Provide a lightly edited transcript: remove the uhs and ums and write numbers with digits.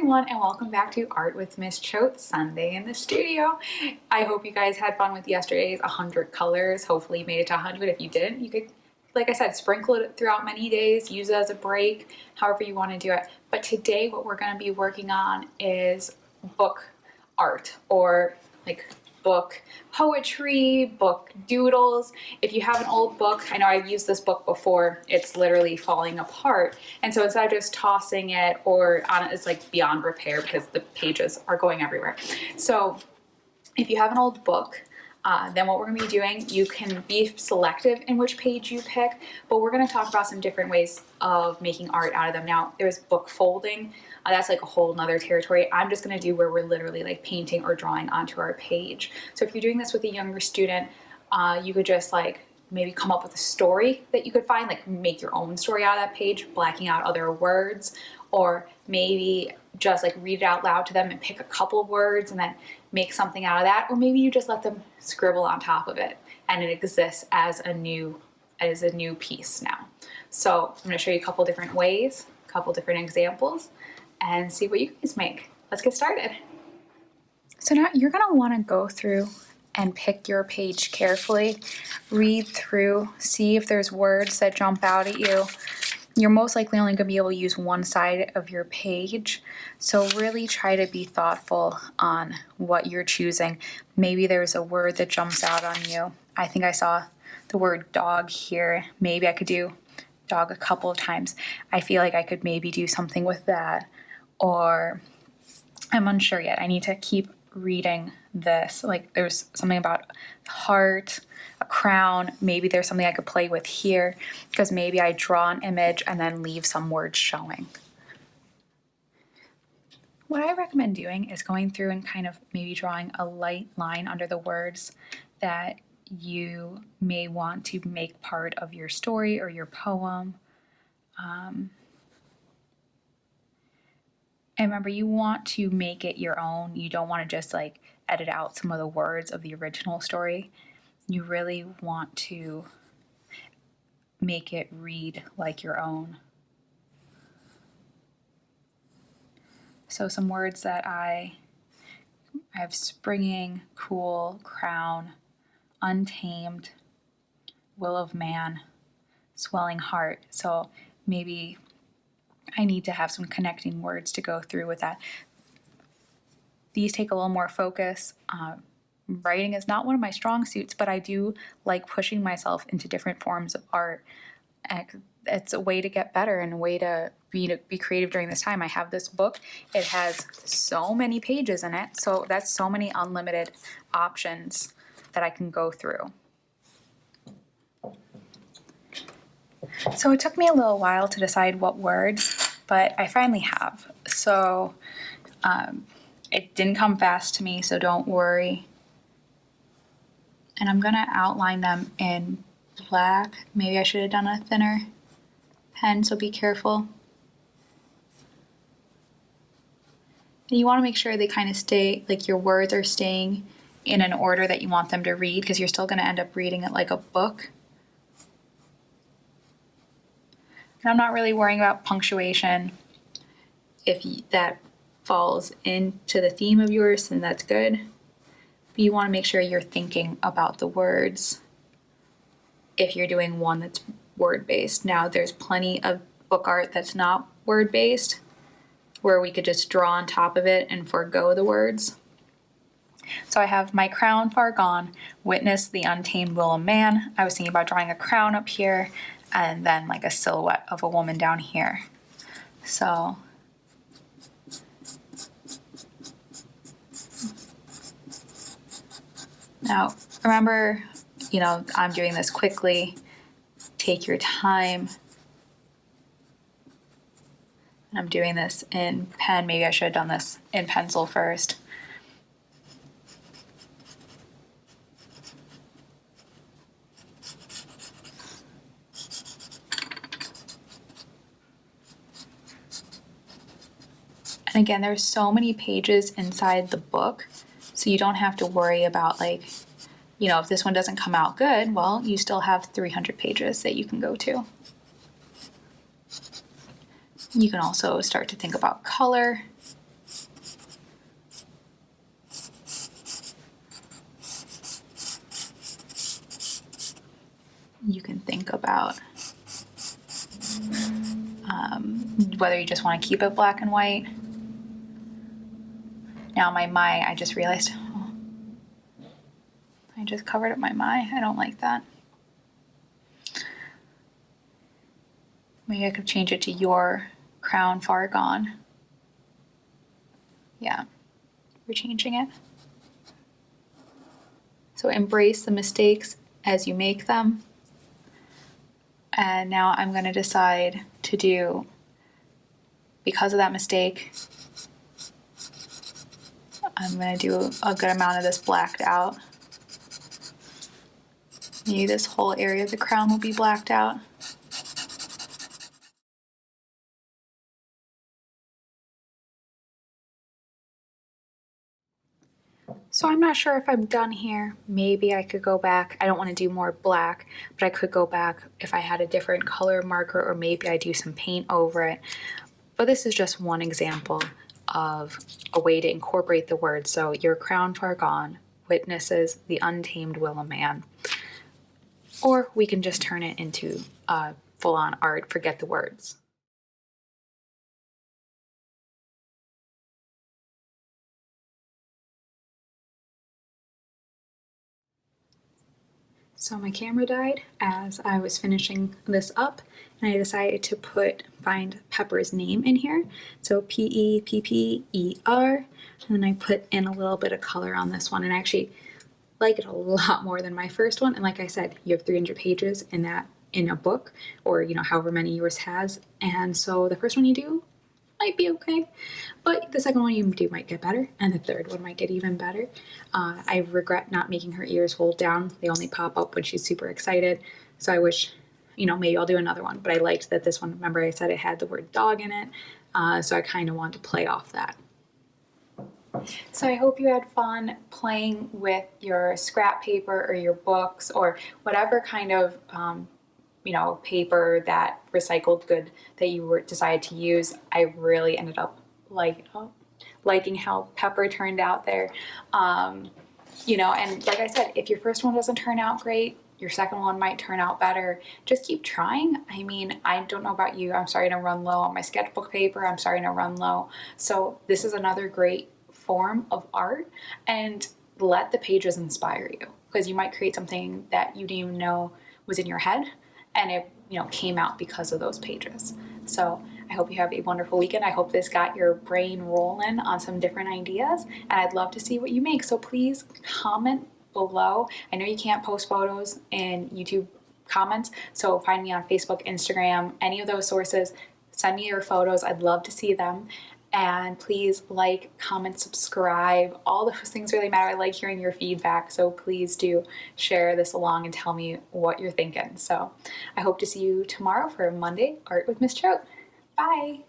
everyone, and welcome back to Art with Miss Choate Sunday in the studio. I hope you guys had fun with yesterday's 100 colors. Hopefully you made it to 100. If you didn't, you could, like I said, sprinkle it throughout many days, use it as a break, however you want to do it. But today what we're going to be working on is book art, or like book poetry, book doodles. If you have an old book, I know I've used this book before, it's literally falling apart. And so instead of just tossing it or on it, it's like beyond repair because the pages are going everywhere. So if you have an old book, then what we're going to be doing, you can be selective in which page you pick, but we're going to talk about some different ways of making art out of them. Now, there's book folding. That's like a whole nother territory. I'm just going to do where we're literally like painting or drawing onto our page. So if you're doing this with a younger student, you could just like maybe come up with a story that you could find, like make your own story out of that page, blacking out other words, or maybe just like read it out loud to them and pick a couple of words and then make something out of that. Or maybe you just let them scribble on top of it and it exists as a new piece now. So I'm going to show you a couple different ways, a couple different examples, and see what you guys make. Let's get started. So now you're going to want to go through and pick your page carefully, read through, see if there's words that jump out at you. You're most likely only going to be able to use one side of your page, so really try to be thoughtful on what you're choosing. Maybe there's a word that jumps out on you. I think I saw the word dog here. Maybe I could do dog a couple of times. I feel like I could maybe do something with that, or I'm unsure yet. I need to keep reading this. Like there's something about heart, a crown. Maybe there's something I could play with here, because maybe I draw an image and then leave some words showing. What I recommend doing is going through and kind of maybe drawing a light line under the words that you may want to make part of your story or your poem. And remember, you want to make it your own. You don't want to just like edit out some of the words of the original story. You really want to make it read like your own. So some words that I have: springing, cool, crown, untamed, will of man, swelling heart. So maybe I need to have some connecting words to go through with that. These take a little more focus. Writing is not one of my strong suits, but I do like pushing myself into different forms of art. It's a way to get better and a way to be creative during this time. I have this book. It has so many pages in it, so that's so many unlimited options that I can go through. So it took me a little while to decide what words, but I finally have. So it didn't come fast to me, so don't worry. And I'm going to outline them in black. Maybe I should have done a thinner pen, so be careful. And you want to make sure they kind of stay, like your words are staying in an order that you want them to read, because you're still going to end up reading it like a book. And I'm not really worrying about punctuation. If that falls into the theme of yours, then that's good. But you want to make sure you're thinking about the words if you're doing one that's word-based. Now, there's plenty of book art that's not word-based, where we could just draw on top of it and forego the words. So I have my crown far gone, witness the untamed will of man. I was thinking about drawing a crown up here, and then like a silhouette of a woman down here. So now remember, I'm doing this quickly. Take your time. And I'm doing this in pen. Maybe I should have done this in pencil first. And again, there's so many pages inside the book, so you don't have to worry about if this one doesn't come out good, well, you still have 300 pages that you can go to. You can also start to think about color. you can think about whether you just want to keep it black and white. Now I just realized, I just covered up my I don't like that. Maybe I could change it to your crown far gone. Yeah, we're changing it. So embrace the mistakes as you make them. And now I'm going to decide to do, because of that mistake, I'm going to do a good amount of this blacked out. Maybe this whole area of the crown will be blacked out. So I'm not sure if I'm done here. Maybe I could go back. I don't want to do more black, but I could go back if I had a different color marker, or maybe I do some paint over it. But this is just one example of a way to incorporate the words. So your crown far gone witnesses the untamed will of man. Or we can just turn it into full-on art, forget the words. So my camera died as I was finishing this up, and I decided to find Pepper's name in here. So Pepper, and then I put in a little bit of color on this one, and I actually like it a lot more than my first one. And like I said, you have 300 pages in a book, or however many yours has, and so the first one you do might be okay, but the second one you do might get better, and the third one might get even better. I regret not making her ears hold down. They only pop up when she's super excited, so I wish, maybe I'll do another one, but I liked that this one, remember I said it had the word dog in it, so I kind of want to play off that. So I hope you had fun playing with your scrap paper or your books or whatever kind of paper, that recycled good that you decided to use. I really ended up liking how Pepper turned out there. And like I said, if your first one doesn't turn out great, your second one might turn out better. Just keep trying. I mean, I don't know about you. I'm starting to run low on my sketchbook paper. I'm starting to run low. So this is another great form of art, and let the pages inspire you, because you might create something that you didn't even know was in your head, and it came out because of those pages. So I hope you have a wonderful weekend. I hope this got your brain rolling on some different ideas, and I'd love to see what you make. So please comment below. I know you can't post photos in YouTube comments, so find me on Facebook, Instagram, any of those sources. Send me your photos. I'd love to see them. And please like, comment, subscribe. All those things really matter. I like hearing your feedback, so please do share this along and tell me what you're thinking. So I hope to see you tomorrow for Monday Art with Miss Choate. Bye.